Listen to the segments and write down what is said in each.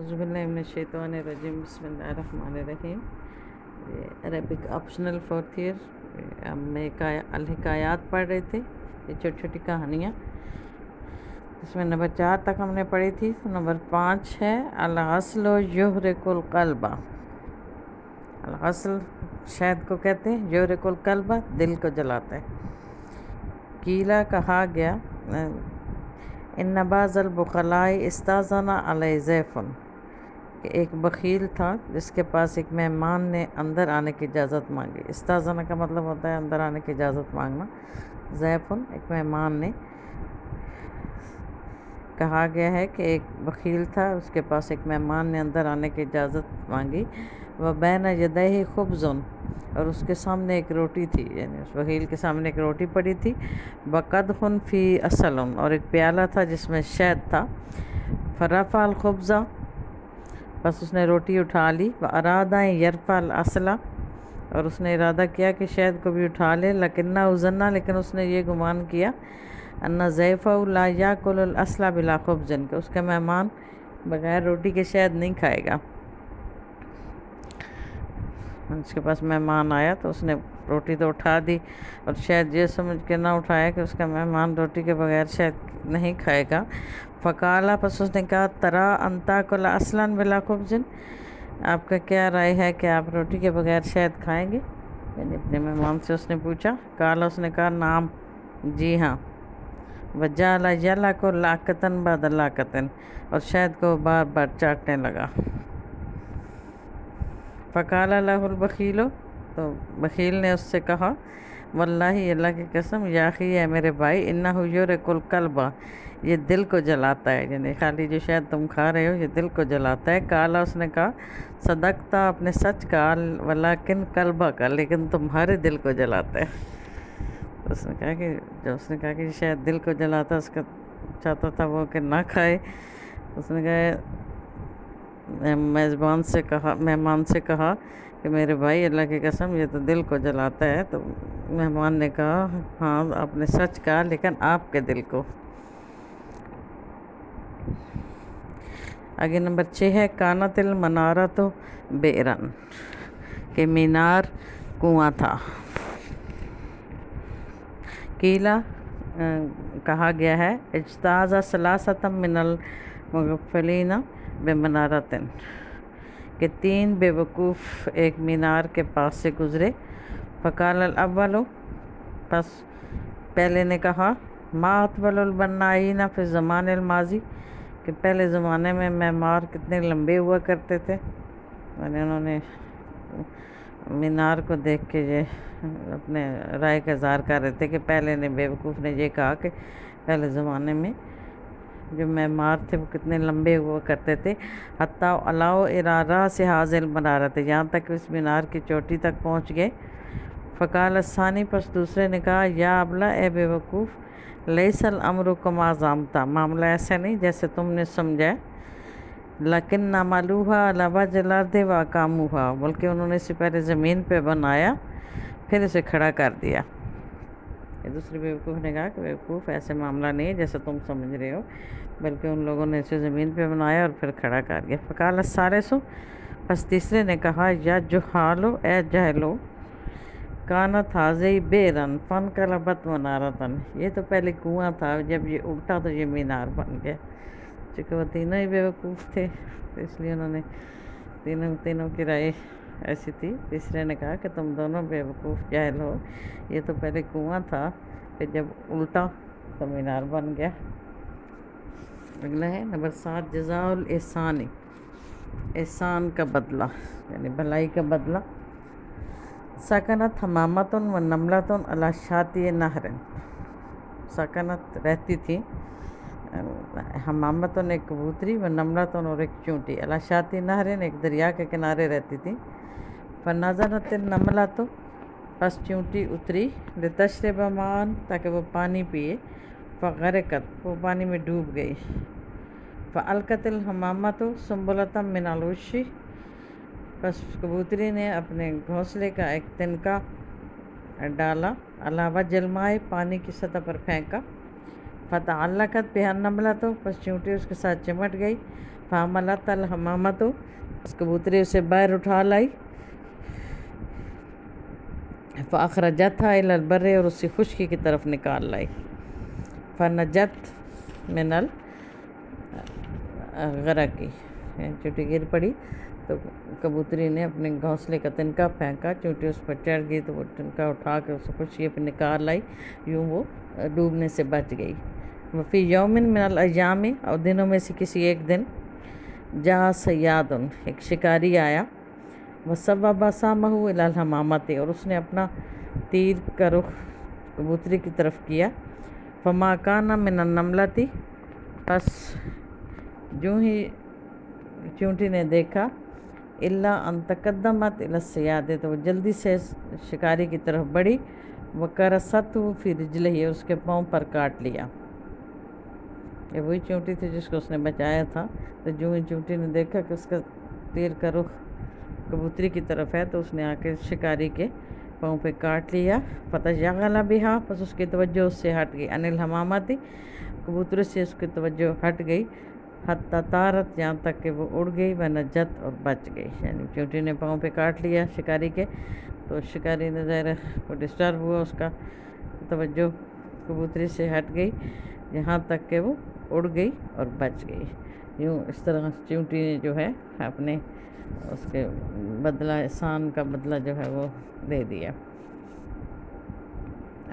اعوذ باللہ من الشیطان الرجیم بسم اللہ الرحمن الرحیم۔ عربک آپشنل فورتھ ایئر ہم الحکایات پڑھ رہے تھے، یہ چھوٹی چھوٹی کہانیاں، اس میں نمبر 4 تک ہم نے پڑھی تھی۔ نمبر 5 ہے الغسل یحرق القلب۔ الغسل شہد کو کہتے ہیں، یحرق القلب دل کو جلاتا ہے۔ قیلا کہا گیا ان بعض البخلاء استاذن علی ضیف، کہ ایک بخیل تھا جس کے پاس ایک مہمان نے اندر آنے کی اجازت مانگی۔ استاذن کا مطلب ہوتا ہے اندر آنے کی اجازت مانگنا۔ ضیف ایک مہمان نے، کہا گیا ہے کہ ایک بخیل تھا، اس کے پاس ایک مہمان نے اندر آنے کی اجازت مانگی۔ وبین یدیہ خبز، اور اس کے سامنے ایک روٹی تھی، یعنی اس بخیل کے سامنے ایک روٹی پڑی تھی۔ وقدح فی عسل، اور ایک پیالہ تھا جس میں شہد تھا۔ فرفع الخبز، بس اس نے روٹی اٹھا لی۔ واراد ان یرفع العسل، اور اس نے ارادہ کیا کہ شہد کو بھی اٹھا لے۔ لکنہ ظن، لیکن اس نے یہ گمان کیا ان ضیفہ لا یاکل العسل بلا خبز، کہ اس کا مہمان بغیر روٹی کے شہد نہیں کھائے گا۔ اس کے پاس مہمان آیا تو اس نے روٹی تو اٹھا دی، اور شاید یہ سمجھ کے نہ اٹھایا کہ اس کا مہمان روٹی کے بغیر شاید نہیں کھائے گا۔ فقالا، پس اس نے کہا ترا ان تاکل عسلا بلا خبز، آپ کا کیا رائے ہے کہ آپ روٹی کے بغیر شہد کھائیں گے؟ یعنی اپنے مہمان سے اس نے پوچھا۔ قالا، اس نے کہا نعم، جی ہاں۔ وجعل یلعق لعقۃ بعد لعقۃ، اور شہد کو بار بار چاٹنے لگا۔ فقال له البخیل، تو بخیل نے اس سے کہا واللہ، اللہ کی قسم، یا اخی، ہے میرے بھائی، انہ یحرق القلب، یہ دل کو جلاتا ہے، یعنی خالی جو شہد تم کھا رہے ہو یہ دل کو جلاتا ہے۔ قالا، اس نے کہا صدقتا، آپ نے سچ کہا، ولکن قلبک، لیکن تمہارے دل کو جلاتا ہے۔ اس نے کہا کہ جب اس نے کہا کہ شاید دل کو جلاتا، اس کا چاہتا تھا وہ کہ نہ کھائے۔ اس نے کہا مہمان سے کہا کہ میرے بھائی، اللہ کی قسم، یہ تو دل کو جلاتا ہے۔ تو مہمان نے کہا ہاں، آپ نے سچ کہا، لیکن آپ کے دل کو۔ آگے نمبر 6 ہے کانت المنارۃ بئرن، کہ مینار کنواں تھا۔ قیلا، کہا گیا ہے اجتاز ثلاثۃ من المغفلین بمنارۃ، کہ 3 بے وقوف ایک مینار کے پاس سے گزرے۔ فقال الاول، پس پہلے نے کہا ما اطول البنائین فی الزمان الماضی، کہ پہلے زمانے میں معمار کتنے لمبے ہوا کرتے تھے۔ یعنی انہوں نے مینار کو دیکھ کے یہ اپنے رائے کا اظہار کر رہے تھے کہ پہلے نے بے وقوف نے یہ کہا کہ پہلے زمانے میں جو معمار تھے وہ کتنے لمبے ہوا کرتے تھے۔ حتیٰ علاؤ ارارہ سے حاضر منارت، یہاں تک اس مینار کی چوٹی تک پہنچ گئے۔ فقال الثانی، پس دوسرے نے کہا یا ابلہ، اے بے وقوف، لیس الامر کما زعمتا، معاملہ ایسا نہیں جیسے تم نے سمجھا، لیکن نعملوہا علی وجہ الارض واقاموہا، بلکہ انہوں نے اسے پہلے زمین پہ بنایا پھر اسے کھڑا کر دیا۔ یہ دوسرے بیوقوف نے کہا کہ بیوقوف، ایسے معاملہ نہیں ہے جیسے تم سمجھ رہے ہو، بلکہ ان لوگوں نے اسے زمین پہ بنایا اور پھر کھڑا کر دیا۔ فقال الثالث، پس تیسرے نے کہا یا جہالو، اے جہلو، کانت ہذہ بئرن فانقلبت منارۃ، یہ تو پہلے کنواں تھا، جب یہ اگتا تو یہ مینار بن گیا۔ چونکہ وہ تینوں ہی بیوقوف تھے تو اس لیے انہوں نے تینوں کی رائے ایسی تھی۔ تیسرے نے کہا کہ تم دونوں بیوقوف جاہل ہو، یہ تو پہلے کنواں تھا، پھر جب الٹا تو مینار بن گیا۔ اگلا ہے نمبر 7 جزاء الاحسان، احسان کا بدلہ، یعنی بھلائی کا بدلہ۔ سکنت حمامۃ و نملۃ علی شاطئ نہر، سکنت رہتی تھی، حمامۃ ایک کبوتری، و نملۃ اور ایک چونٹی، علی شاطئ نہر ایک دریا کے کنارے رہتی تھی۔ فنزلت النملۃ، پس چونٹی اتری، لتشرب ماء، تاکہ وہ پانی پیے، فغرقت، وہ پانی میں ڈوب گئی۔ فالقت الحمامۃ سنبلۃ من العش، پس کبوتری نے اپنے گھونسلے کا ایک تنکا ڈالا، علی وجہ الماء، پانی کی سطح پر پھینکا۔ فتعلقت بها النملۃ، پس چونٹی اس کے ساتھ چمٹ گئی۔ فحملت الحمامۃ، اس کبوتری اسے باہر اٹھا لائی، فاخرجتها الی البر، اور اسی خشکی کی طرف نکال لائی، فنجت من الغرق، چونٹی گر پڑی تو کبوتری نے اپنے گھونسلے کا تنکا پھینکا، چونٹی اس پر چڑھ گئی تو وہ تنکا اٹھا کے اس خشکی پہ نکال لائی، یوں وہ ڈوبنے سے بچ گئی۔ وفی یوم من الایام، اور دنوں میں سے کسی ایک دن، جا صیاد، ایک شکاری آیا، وصوب سامہ الی الحمامۃ، اور اس نے اپنا تیر کا رخ کبوتری کی طرف کیا، فما کان من النملۃ، پس جو ہی چونٹی نے دیکھا، الا ان تقدمت الی الصیاد، تو وہ جلدی سے شکاری کی طرف بڑھی، وکرستہ فی رجلہ، اس کے پاؤں پر کاٹ لیا۔ یہ وہی چونٹی تھی جس کو اس نے بچایا تھا، تو جو ہی چونٹی نے دیکھا کہ اس کا تیر کا رخ کبوتری کی طرف ہے، تو اس نے آ کے شکاری کے پاؤں پہ کاٹ لیا، فتشغل بہا، پس اس کی توجہ اس سے ہٹ گئی، عن الحمامۃ، کبوتری سے اس کی توجہ ہٹ گئی، حتی طارت، یہاں تک کہ وہ اڑ گئی، ونجت، اور بچ گئی، یعنی چونٹی نے پاؤں پہ کاٹ لیا شکاری کے، تو شکاری نے ظاہر وہ ڈسٹرب ہوا، اس کا توجہ کبوتری سے ہٹ گئی، یہاں تک کہ وہ اڑ گئی اور بچ گئی۔ یوں اس طرح چونٹی نے جو ہے اپنے اس کے بدلہ، احسان کا بدلہ جو ہے وہ دے دیا۔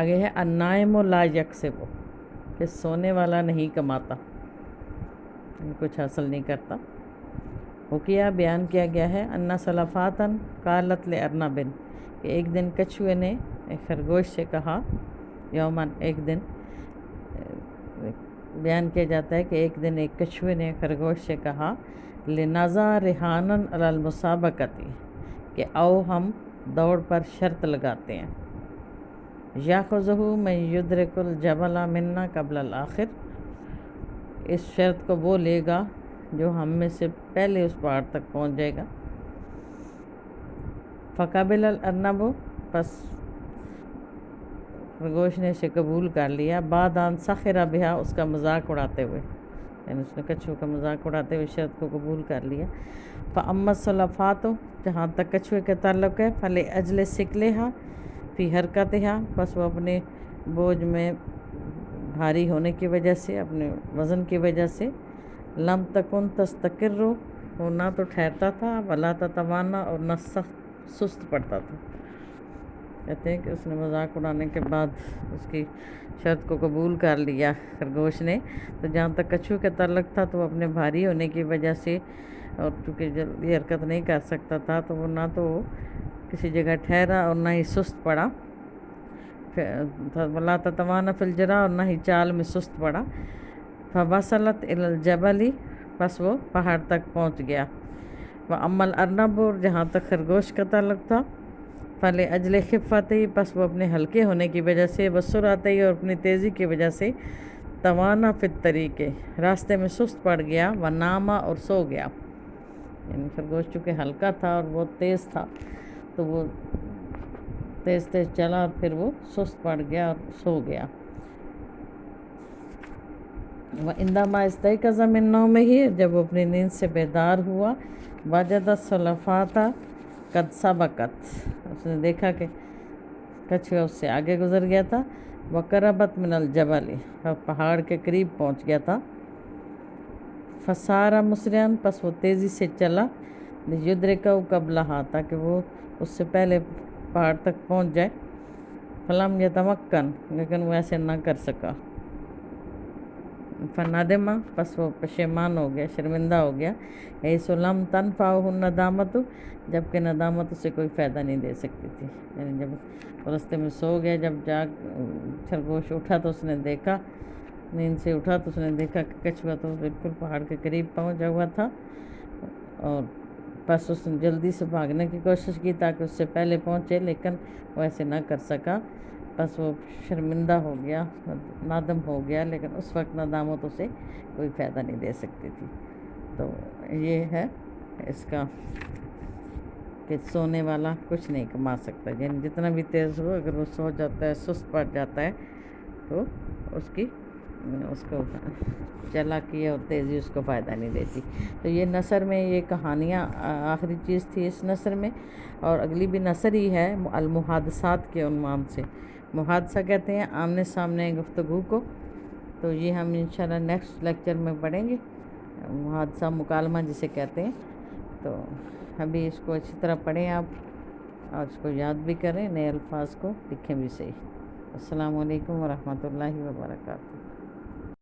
آگے ہے النائم لا یکسب، کہ سونے والا نہیں کماتا، کچھ حاصل نہیں کرتا۔ حکیہ، بیان کیا گیا ہے، ان سلفاتن قالت لارنب، کہ ایک دن کچھوے نے ایک خرگوش سے کہا، یومن، ایک دن، بیان کیا جاتا ہے کہ ایک دن ایک کچھوے نے خرگوش سے کہا، لنضع رہانا علی المسابقۃ، کہ آؤ ہم دوڑ پر شرط لگاتے ہیں، یاخذہ من یدرک الجبل منا قبل الآخر، اس شرط کو وہ لے گا جو ہم میں سے پہلے اس پہاڑ تک پہنچ جائے گا۔ فقبل الارنب، پس خرگوش نے اسے قبول کر لیا، بعد ان سخر بہا، اس کا مذاق اڑاتے ہوئے، یعنی اس نے کچھو کا مذاق اڑاتے ہوئے شرط کو قبول کر لیا۔ فاما السلفات، جہاں تک کچھوے کا تعلق ہے، فلاجل ثقلھا فی حرکتھا، پس وہ اپنے بوجھ میں بھاری ہونے کی وجہ سے، اپنے وزن کی وجہ سے، لم تکن تستقر، وہ نہ تو ٹھہرتا تھا، ولا تتوانا، اور نہ سست پڑتا تھا۔ کہتے ہیں کہ اس نے مذاق اڑانے کے بعد اس کی شرط کو قبول کر لیا خرگوش نے، تو جہاں تک کچھو کا تعلق تھا تو وہ اپنے بھاری ہونے کی وجہ سے، اور چونکہ جلدی حرکت نہیں کر سکتا تھا، تو وہ نہ تو کسی جگہ ٹھہرا اور نہ ہی سست پڑا، ولا تتوانا فی الجرا، اور نہ ہی چال میں سست پڑا۔ فوصلت الی الجبل، پس وہ پہاڑ تک پہنچ گیا۔ واما الارنب، اور جہاں تک خرگوش کا تعلق تھا، فلاجل خفتہ، پس وہ اپنے ہلکے ہونے کی وجہ سے، وسرعتہ، اور اپنی تیزی کی وجہ سے، توانا فی الطریق، راستے میں سست پڑ گیا، وناما، اور سو گیا، یعنی خرگوش چونکہ ہلکا تھا اور بہت تیز تھا، تو وہ تیز تیز چلا اور پھر وہ سست پڑ گیا اور سو گیا۔ وعندما استيقظ من نومه، جب وہ اپنی نیند سے بیدار ہوا، وجد السلفات قد سبقت، اس نے دیکھا کہ کچھوا اس سے آگے گزر گیا تھا، وقربت من الجبل، اور پہاڑ کے قریب پہنچ گیا تھا، فسار مسرعا، پس وہ تیزی سے چلا، لیدرکہ قبلھا، تاکہ وہ اس سے پہلے پہاڑ تک پہنچ جائے، فلم یتمکن، لیکن وہ ایسے نہ کر سکا، فندم، پس وہ پشیمان ہو گیا، شرمندہ ہو گیا، حیث لم تنفعہ الندامۃ، جبکہ ندامت اسے کوئی فائدہ نہیں دے سکتی تھی، یعنی جب راستے میں سو گیا، جب خرگوش اٹھا تو اس نے دیکھا، نیند سے اٹھا تو اس نے دیکھا کہ کچھوا تو بالکل پہاڑ کے قریب پہنچا ہوا تھا، اور پس اس نے جلدی سے بھاگنے کی کوشش کی تاکہ اس سے پہلے پہنچے، لیکن وہ ایسے نہ کر سکا، بس وہ شرمندہ ہو گیا، نادم ہو گیا، لیکن اس وقت ندامت اسے کوئی فائدہ نہیں دے سکتی تھی۔ تو یہ ہے اس کا کہ سونے والا کچھ نہیں کما سکتا، یعنی جتنا بھی تیز ہو، اگر وہ سو جاتا ہے، سست پڑ جاتا ہے، تو اس کی اس کو چالاکی اور تیزی اس کو فائدہ نہیں دیتی. تو یہ نثر میں یہ کہانیاں آخری چیز تھی اس نثر میں. اور اگلی بھی نثر ہی ہے المحادثات کے عنوان سے. محادثہ کہتے ہیں آمنے سامنے گفتگو کو. تو یہ ہم انشاءاللہ نیکسٹ لیکچر میں پڑھیں گے. محادثہ مکالمہ جسے کہتے ہیں. تو ابھی اس کو اچھی طرح پڑھیں آپ اور اس کو یاد بھی کریں, نئے الفاظ کو لکھیں بھی صحیح. السلام علیکم ورحمۃ اللہ وبرکاتہ.